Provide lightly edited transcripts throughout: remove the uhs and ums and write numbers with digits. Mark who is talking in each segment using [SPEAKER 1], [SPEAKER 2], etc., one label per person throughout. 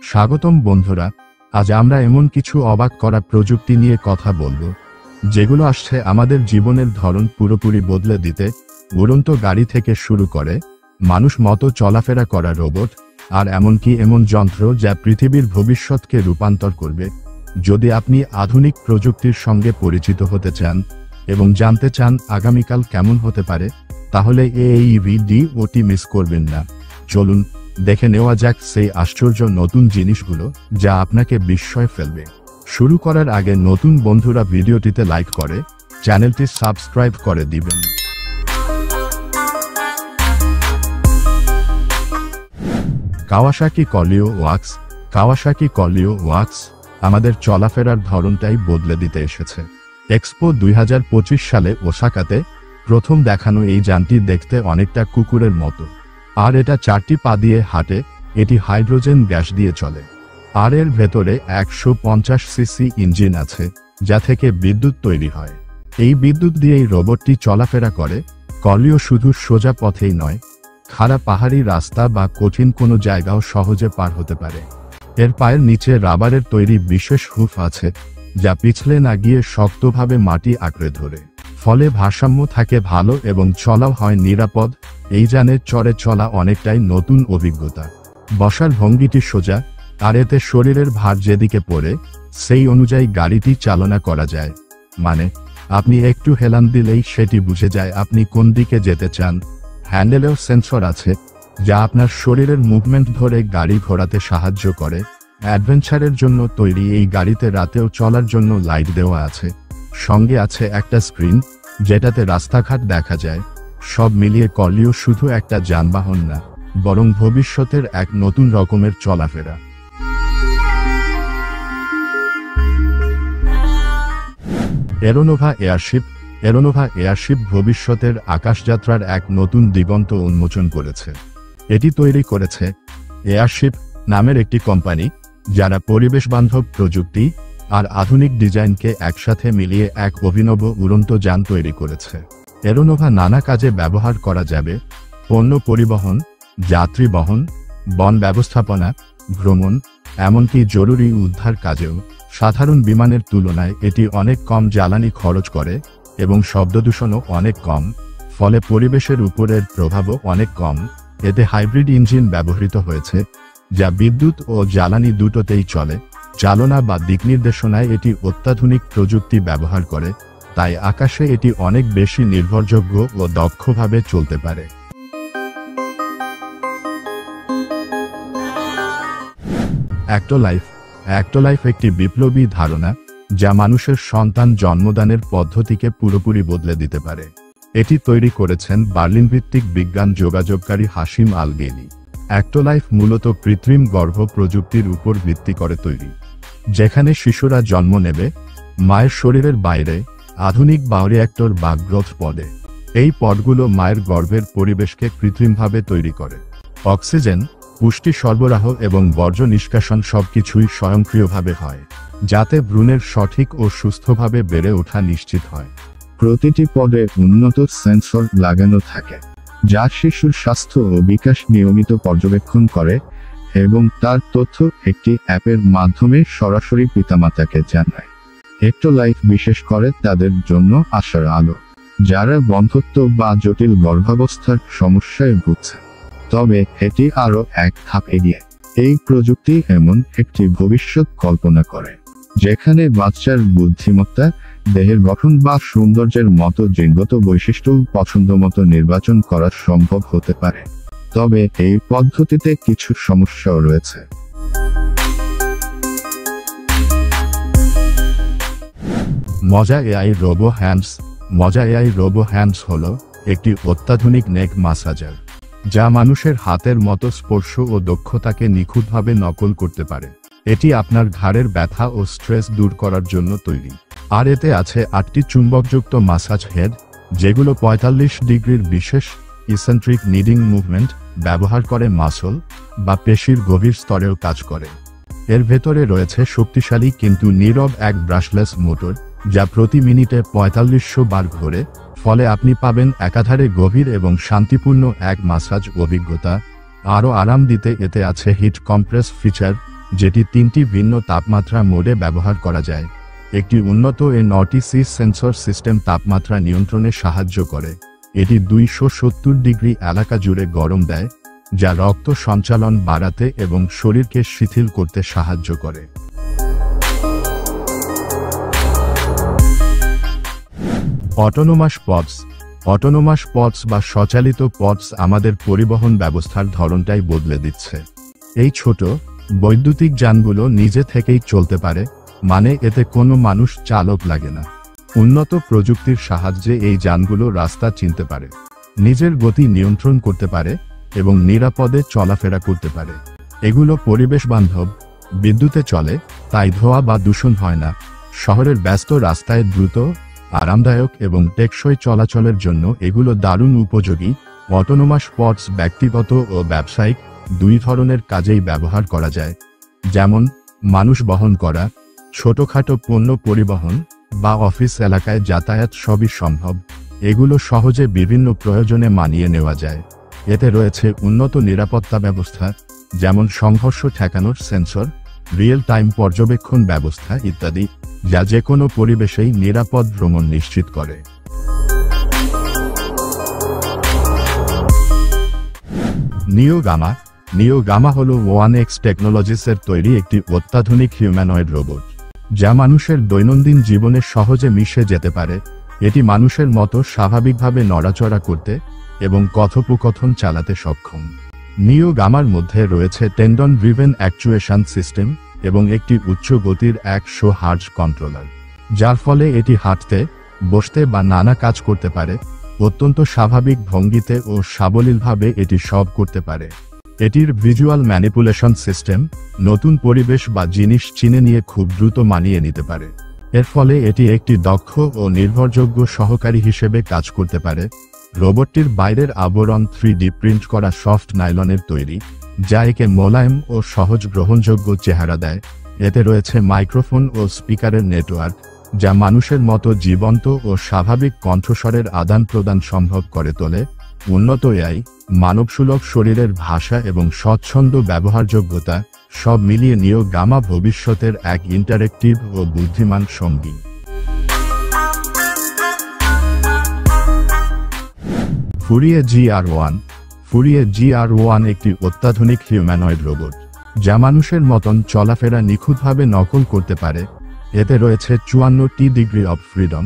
[SPEAKER 1] স্বাগতম বন্ধুরা, আজ আমরা এমন কিছু অবাক করা প্রযুক্তি নিয়ে কথা বলবো যেগুলো আসছে আমাদের জীবনের ধরন পুরোপুরি বদলে দিতে। উড়ন্ত গাড়ি থেকে শুরু করে মানুষ মতো চলাফেরা করা রোবট, আর এমনকি এমন যন্ত্র যা পৃথিবীর ভবিষ্যৎকে রূপান্তর করবে। যদি আপনি আধুনিক প্রযুক্তির সঙ্গে পরিচিত হতে চান এবং জানতে চান আগামীকাল কেমন হতে পারে, তাহলে এই ভিডিওটি মিস করবেন না। চলুন দেখে নেওয়া যাক সেই আশ্চর্য নতুন জিনিসগুলো যা আপনাকে বিস্ময়ে ফেলবে। শুরু করার আগে নতুন বন্ধুরা ভিডিওটিতে লাইক করে চ্যানেলটি সাবস্ক্রাইব করে দিবেন। কাওয়াসাকি কলিও ওয়াক্স। কাওয়াসাকি কলিও ওয়াক্স আমাদের চলাফেরার ধরনটাই বদলে দিতে এসেছে। এক্সপো 2025 সালে ওসাকাতে প্রথম দেখানো এই যানটি দেখতে অনেকটা কুকুরের মতো, আর এটা 4টি পা দিয়ে হাঁটে। এটি হাইড্রোজেন গ্যাস দিয়ে চলে, আর এর ভেতরে 150 সিসি ইঞ্জিন আছে যা থেকে বিদ্যুৎ তৈরি হয়। এই বিদ্যুৎ দিয়েই রোবটটি চলাফেরা করে। কলিও শুধু সোজা পথেই নয়, খাড়া পাহাড়ি রাস্তা বা কঠিন কোনো জায়গাও সহজে পার হতে পারে। এর পায়ের নিচে রাবারের তৈরি বিশেষ হুফ আছে যা পিছলে না গিয়ে শক্তভাবে মাটি আঁকড়ে ধরে, ফলে ভারসাম্য থাকে ভালো এবং চলাও হয় নিরাপদ। এই যানে চড়ে চলা অনেকটাই নতুন অভিজ্ঞতা। বসার ভঙ্গিটি সোজা, আর এতে শরীরের ভার যেদিকে পড়ে সেই অনুযায়ী গাড়িটি চালনা করা যায়। মানে আপনি একটু হেলান দিলেই সেটি বুঝে যায় আপনি কোন দিকে যেতে চান। হ্যান্ডেলেও সেন্সর আছে যা আপনার শরীরের মুভমেন্ট ধরে গাড়ি ঘোরাতে সাহায্য করে। অ্যাডভেঞ্চারের জন্য তৈরি এই গাড়িতে রাতেও চলার জন্য লাইট দেওয়া আছে। সঙ্গে আছে একটা স্ক্রিন যেটাতে রাস্তাঘাট দেখা যায়। সব মিলিয়ে কলিও শুধু একটা যানবাহন না, বরং ভবিষ্যতের এক নতুন রকমের চলাফেরা। এরোনোভা এয়ারশিপ। এরোনোভা এয়ারশিপ ভবিষ্যতের আকাশযাত্রার এক নতুন দিগন্ত উন্মোচন করেছে। এটি তৈরি করেছে এয়ারশিপ নামের একটি কোম্পানি, যারা পরিবেশবান্ধব প্রযুক্তি আর আধুনিক ডিজাইনকে একসাথে মিলিয়ে এক অভিনব উড়ন্ত যান তৈরি করেছে। এরোনোভা নানা কাজে ব্যবহার করা যাবে: পণ্য পরিবহন, যাত্রী বহন, বন ব্যবস্থাপনা, ভ্রমণ, এমনকি জরুরি উদ্ধার কাজেও। সাধারণ বিমানের তুলনায় এটি অনেক কম জ্বালানি খরচ করে এবং শব্দদূষণও অনেক কম, ফলে পরিবেশের উপরের প্রভাবও অনেক কম। এতে হাইব্রিড ইঞ্জিন ব্যবহৃত হয়েছে যা বিদ্যুৎ ও জ্বালানি দুটোতেই চলে। চালনা বা দিক নির্দেশনায় এটি অত্যাধুনিক প্রযুক্তি ব্যবহার করে, তাই আকাশে এটি অনেক বেশি নির্ভরযোগ্য ও দক্ষভাবে চলতে পারে। অ্যাক্টোলাইফ। অ্যাক্টোলাইফ একটি বিপ্লবী ধারণা যা মানুষের সন্তান জন্মদানের পদ্ধতিকে পুরোপুরি বদলে দিতে পারে। এটি তৈরি করেছেন বার্লিন ভিত্তিক বিজ্ঞান যোগাযোগকারী হাশিম আল গেলি। অ্যাক্টোলাইফ মূলত কৃত্রিম গর্ভ প্রযুক্তির উপর ভিত্তি করে তৈরি, যেখানে শিশুরা জন্ম নেবে মায়ের শরীরের বাইরে আধুনিক বায়োরিঅ্যাক্টর বা গ্রোথ পডে। এই পডগুলো মায়ের গর্ভের পরিবেশকে কৃত্রিমভাবে তৈরি করে। অক্সিজেন, পুষ্টি সরবরাহ এবং বর্জ্য নিষ্কাশন সবকিছুই স্বয়ংক্রিয়ভাবে হয়, যাতে ভ্রূণের সঠিক ও সুস্থভাবে বেড়ে ওঠা নিশ্চিত হয়। প্রতিটি পদে উন্নত সেন্সর লাগানো থাকে যা শিশুর স্বাস্থ্য ও বিকাশ নিয়মিত পর্যবেক্ষণ করে এবং তার তথ্য একটি অ্যাপের মাধ্যমে সরাসরি পিতামাতাকে জানায়। অ্যাক্টোলাইফ বিশেষ করে তাদের জন্য আশার আলো যারা বন্ধ্যত্ব বা জটিল গর্ভাবস্থার সমস্যায় ভুগছে। তবে এটি আরও এক ধাপ এগিয়ে। এই প্রযুক্তি এমন একটি ভবিষ্যৎ কল্পনা করে যেখানে বাচ্চার বুদ্ধিমত্তা, দেহের গঠন বা সৌন্দর্যের মতো জিনগত বৈশিষ্ট্য পছন্দমতো নির্বাচন করা সম্ভব হতে পারে। তবে এই পদ্ধতিতে কিছু সমস্যাও রয়েছে। মজা এআই রোবো হ্যান্ডস। মজা এআই রোবো হ্যান্ডস হল একটি অত্যাধুনিক নেক ম্যাসাজার যা মানুষের হাতের মতো স্পর্শ ও দক্ষতাকে নিখুঁতভাবে নকল করতে পারে। এটি আপনার ঘাড়ের ব্যথা ও স্ট্রেস দূর করার জন্য তৈরি, আর এতে আছে 8টি চুম্বকযুক্ত মাসাজ হেড যেগুলো 45 ডিগ্রির বিশেষ ইসেন্ট্রিক নিডিং মুভমেন্ট ব্যবহার করে মাসল বা পেশির গভীর স্তরেও কাজ করে। এর ভেতরে রয়েছে শক্তিশালী কিন্তু নীরব এক ব্রাশলেস মোটর যা প্রতি মিনিটে 4500 বার ঘোরে, ফলে আপনি পাবেন একাধারে গভীর এবং শান্তিপূর্ণ এক মাসাজ অভিজ্ঞতা। আরও আরাম দিতে এতে আছে হিট কম্প্রেস ফিচার যেটি 3টি ভিন্ন তাপমাত্রা মোডে ব্যবহার করা যায়। একটি উন্নত NOTC সেন্সর সিস্টেম তাপমাত্রা নিয়ন্ত্রণে সাহায্য করে। এটি 270 ডিগ্রি এলাকা জুড়ে গরম দেয়, যা রক্ত সঞ্চালন বাড়াতে এবং শরীরকে শিথিল করতে সাহায্য করে। Autonomous pods. অটোনোমাস পডস বা স্বচালিত পডস আমাদের পরিবহন ব্যবস্থার ধরনটাই বদলে দিচ্ছে। এই ছোট বৈদ্যুতিক যানগুলো নিজে থেকেই চলতে পারে, মানে এতে কোনো মানুষ চালক লাগে না। উন্নত প্রযুক্তির সাহায্যে এই যানগুলো রাস্তা চিনতে পারে, নিজের গতি নিয়ন্ত্রণ করতে পারে এবং নিরাপদে চলাফেরা করতে পারে। এগুলো পরিবেশ বান্ধব, বিদ্যুতে চলে, তাই ধোঁয়া বা দূষণ হয় না। শহরের ব্যস্ত রাস্তায় দ্রুত, আরামদায়ক এবং টেকসই চলাচলের জন্য এগুলো দারুণ উপযোগী। অটোনোমাস পডস ব্যক্তিগত ও ব্যবসায়িক দুই ধরনের কাজেই ব্যবহার করা যায়, যেমন মানুষ বহন করা, ছোটখাটো পণ্য পরিবহন বা অফিস এলাকায় যাতায়াত সবই সম্ভব। এগুলো সহজে বিভিন্ন প্রয়োজনে মানিয়ে নেওয়া যায়। এতে রয়েছে উন্নত নিরাপত্তা ব্যবস্থা, যেমন সংঘর্ষ ঠেকানোর সেন্সর, রিয়েল টাইম পর্যবেক্ষণ ব্যবস্থা ইত্যাদি, যা যে কোনো পরিবেশেই নিরাপদ ভ্রমণ নিশ্চিত করে। নিও গামা। নিও গামা হল 1X টেকনোলজিসের তৈরি একটি অত্যাধুনিক হিউম্যানয়েড রোবট, যা মানুষের দৈনন্দিন জীবনে সহজে মিশে যেতে পারে। এটি মানুষের মতো স্বাভাবিকভাবে নড়াচড়া করতে এবং কথোপকথন চালাতে সক্ষম। নিও গামার মধ্যে রয়েছে টেন্ডন ড্রিভেন অ্যাকচুয়েশন সিস্টেম এবং একটি উচ্চ গতির 100 হার্জ কন্ট্রোলার, যার ফলে এটি হাঁটতে, বসতে বা নানা কাজ করতে পারে। অত্যন্ত স্বাভাবিক ভঙ্গিতে ও সাবলীলভাবে এটি সব করতে পারে। এটির ভিজুয়াল ম্যানিপুলেশন সিস্টেম নতুন পরিবেশ বা জিনিস চিনে নিয়ে খুব দ্রুত মানিয়ে নিতে পারে। এর ফলে এটি একটি দক্ষ ও নির্ভরযোগ্য সহকারী হিসেবে কাজ করতে পারে। রোবটটির বাইরের আবরণ 3D প্রিন্ট করা সফট নাইলনের তৈরি, যা একে মোলায়েম ও সহজ গ্রহণযোগ্য চেহারা দেয়। এতে রয়েছে মাইক্রোফোন ও স্পিকারের নেটওয়ার্ক, যা মানুষের মতো জীবন্ত ও স্বাভাবিক কণ্ঠস্বরের আদান প্রদান সম্ভব করে তোলে। উন্নত AI, মানবসুলভ শরীরের ভাষা এবং স্বচ্ছন্দ ব্যবহারযোগ্যতা সব মিলিয়ে নিও গামা ভবিষ্যতের এক ইন্টারেক্টিভ ও বুদ্ধিমান সঙ্গী। ফুরিয়ে GR1। ফুরিয়ে GR1 একটি অত্যাধুনিক হিউম্যানয়েড রোবট, যা মানুষের মতন চলাফেরা নিখুঁতভাবে নকল করতে পারে। এতে রয়েছে 54টি ডিগ্রি অফ ফ্রিডম,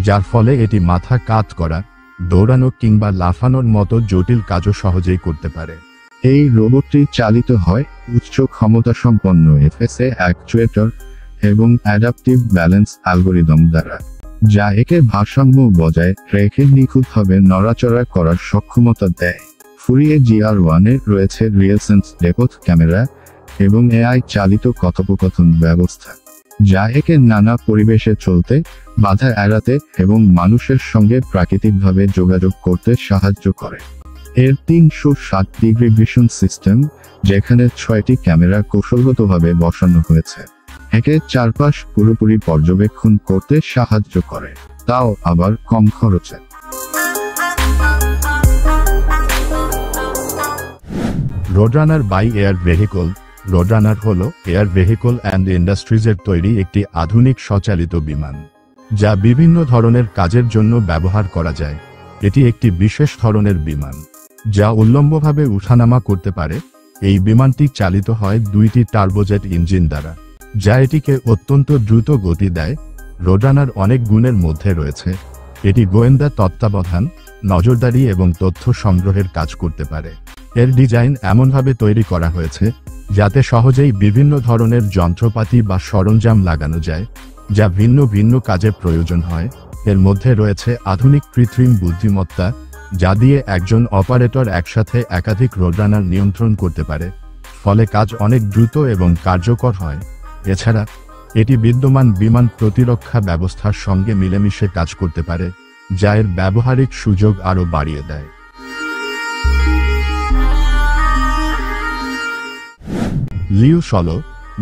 [SPEAKER 1] যার ফলে এটি মাথা কাত করা, দৌড়ানো কিংবা লাফানোর মতো জটিল কাজও সহজেই করতে পারে।
[SPEAKER 2] এই রোবটটি চালিত হয় উচ্চ ক্ষমতাসম্পন্ন FSA অ্যাকচুয়েটর এবং অ্যাডাপটিভ ব্যালেন্স অ্যালগরিদম দ্বারা, যা একে ভারসাম্য বজায় রেখে নিখুঁতভাবে নড়াচড়া করার সক্ষমতা দেয়। ফুরিয়ে GR1 এর রয়েছে রিয়েলসেন্স ডেপথ ক্যামেরা এবং AI চালিত কথোপকথন ব্যবস্থা, যা একে নানা পরিবেশে চলতে, বাধা এড়াতে এবং মানুষের সঙ্গে প্রাকৃতিকভাবে যোগাযোগ করতে সাহায্য করে। এর 360 ডিগ্রি ভিশন সিস্টেম, যেখানে 6টি ক্যামেরা কৌশলগতভাবে বসানো হয়েছে, একে চারপাশ পুরোপুরি পর্যবেক্ষণ করতে সাহায্য করে, তাও আবার কম খরচে।
[SPEAKER 1] রোডরানার বাই এয়ার ভেহিকল। রোডরানার হল এয়ার ভেহিকল অ্যান্ড ইন্ডাস্ট্রিজের তৈরি একটি আধুনিক স্বচালিত বিমান, যা বিভিন্ন ধরনের কাজের জন্য ব্যবহার করা যায়। এটি একটি বিশেষ ধরনের বিমান, যা উল্লম্বভাবে উঠানামা করতে পারে। এই বিমানটি চালিত হয় 2টি টার্বোজেট ইঞ্জিন দ্বারা, যা এটিকে অত্যন্ত দ্রুত গতি দেয়। রোডরানার অনেক গুণের মধ্যে রয়েছে এটি গোয়েন্দা তত্ত্বাবধান, নজরদারি এবং তথ্য সংগ্রহের কাজ করতে পারে। এর ডিজাইন এমনভাবে তৈরি করা হয়েছে যাতে সহজেই বিভিন্ন ধরনের যন্ত্রপাতি বা সরঞ্জাম লাগানো যায়, যা ভিন্ন ভিন্ন কাজে প্রয়োজন হয়। এর মধ্যে রয়েছে আধুনিক কৃত্রিম বুদ্ধিমত্তা, যা দিয়ে একজন অপারেটর একসাথে একাধিক রোডরানার নিয়ন্ত্রণ করতে পারে, ফলে কাজ অনেক দ্রুত এবং কার্যকর হয়। এছাড়া এটি বিদ্যমান বিমান প্রতিরক্ষা ব্যবস্থার সঙ্গে মিলেমিশে কাজ করতে পারে, যা এর ব্যবহারিক সুযোগ আরও বাড়িয়ে দেয়। লিও সলো।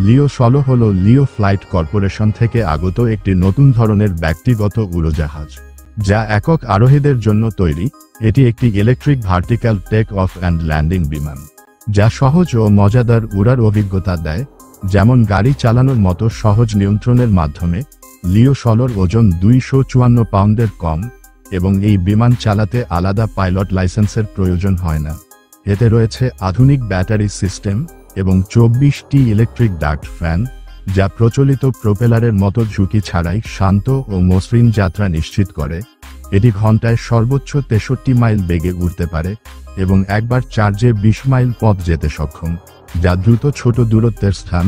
[SPEAKER 1] লিও সলো হল লিও ফ্লাইট কর্পোরেশন থেকে আগত একটি নতুন ধরনের ব্যক্তিগত উড়োজাহাজ, যা একক আরোহীদের জন্য তৈরি। এটি একটি electric vertical take off and landing বিমান, যা সহজ ও মজাদার উড়ার অভিজ্ঞতা দেয়। যেমন গাড়ি চালানোর মতো সহজ নিয়ন্ত্রণের মাধ্যমে। লিও ষোলোর ওজন 254 পাউন্ডের কম এবং এই বিমান চালাতে আলাদা পাইলট লাইসেন্সের প্রয়োজন হয় না। এতে রয়েছে আধুনিক ব্যাটারি সিস্টেম এবং 24টি ইলেকট্রিক ডাক্ট ফ্যান, যা প্রচলিত প্রোপেলারের মতো ঝুঁকি ছাড়াই শান্ত ও মসৃণ যাত্রা নিশ্চিত করে। এটি ঘন্টায় সর্বোচ্চ 63 মাইল বেগে উড়তে পারে এবং একবার চার্জে 20 মাইল পথ যেতে সক্ষম, যা দ্রুত ছোট দূরত্বের স্থান,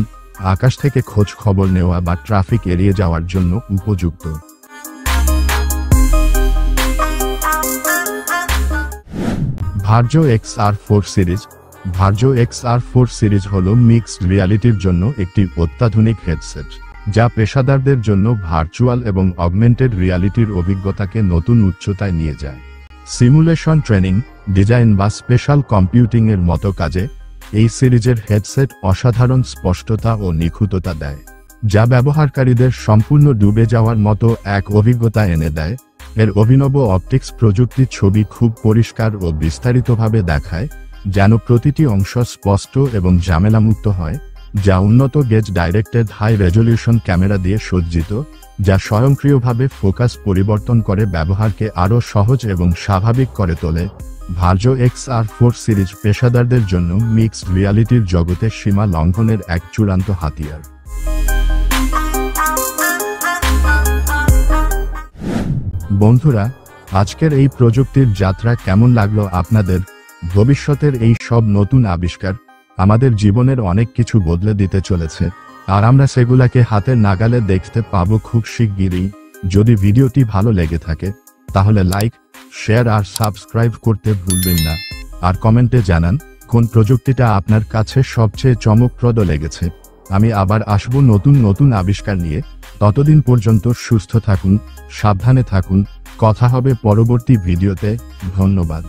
[SPEAKER 1] আকাশ থেকে খোঁজ খবর নেওয়া বা ট্রাফিক এড়িয়ে যাওয়ার জন্য উপযুক্ত। ভার্জো XR4 সিরিজ। ভার্জো XR4 সিরিজ হল মিক্সড রিয়ালিটির জন্য একটি অত্যাধুনিক হেডসেট, যা পেশাদারদের জন্য ভার্চুয়াল এবং অগমেন্টেড রিয়ালিটির অভিজ্ঞতাকে নতুন উচ্চতায় নিয়ে যায়। সিমুলেশন ট্রেনিং, ডিজাইন বা স্পেশাল কম্পিউটিংয়ের মতো কাজে এই সিরিজের হেডসেট অসাধারণ স্পষ্টতা ও নিখুঁততা দেয়, যা ব্যবহারকারীদের সম্পূর্ণ ডুবে যাওয়ার মতো এক অভিজ্ঞতা এনে দেয়। এর অভিনব অপটিক্স প্রযুক্তি ছবি খুব পরিষ্কার ও বিস্তারিতভাবে দেখায়, যেন প্রতিটি অংশ স্পষ্ট এবং ঝামেলামুক্ত হয়, যা উন্নত gaze directed high resolution camera দিয়ে সজ্জিত, যা স্বয়ংক্রিয়ভাবে ফোকাস পরিবর্তন করে ব্যবহারকে আরও সহজ এবং স্বাভাবিক করে তোলে। ভার্জো XR4 সিরিজ পেশাদারদের জন্য মিক্সড রিয়ালিটির জগতে সীমা লঙ্ঘনের এক চূড়ান্ত হাতিয়ার। বন্ধুরা, আজকের এই প্রযুক্তির যাত্রা কেমন লাগলো আপনাদের? ভবিষ্যতের এই সব নতুন আবিষ্কার আমাদের জীবনের অনেক কিছু বদলে দিতে চলেছে, আর আমরা সেগুলাকে হাতের নাগালে দেখতে পাবো খুব শিগগিরই। যদি ভিডিওটি ভালো লেগে থাকে তাহলে লাইক, শেয়ার আর সাবস্ক্রাইব করতে ভুলবেন না। আর কমেন্টে জানান কোন প্রযুক্তিটা আপনার কাছে সবচেয়ে চমকপ্রদ লেগেছে। আমি আবার আসবো নতুন নতুন আবিষ্কার নিয়ে। ততদিন পর্যন্ত সুস্থ থাকুন, সাবধানে থাকুন। কথা হবে পরবর্তী ভিডিওতে। ধন্যবাদ।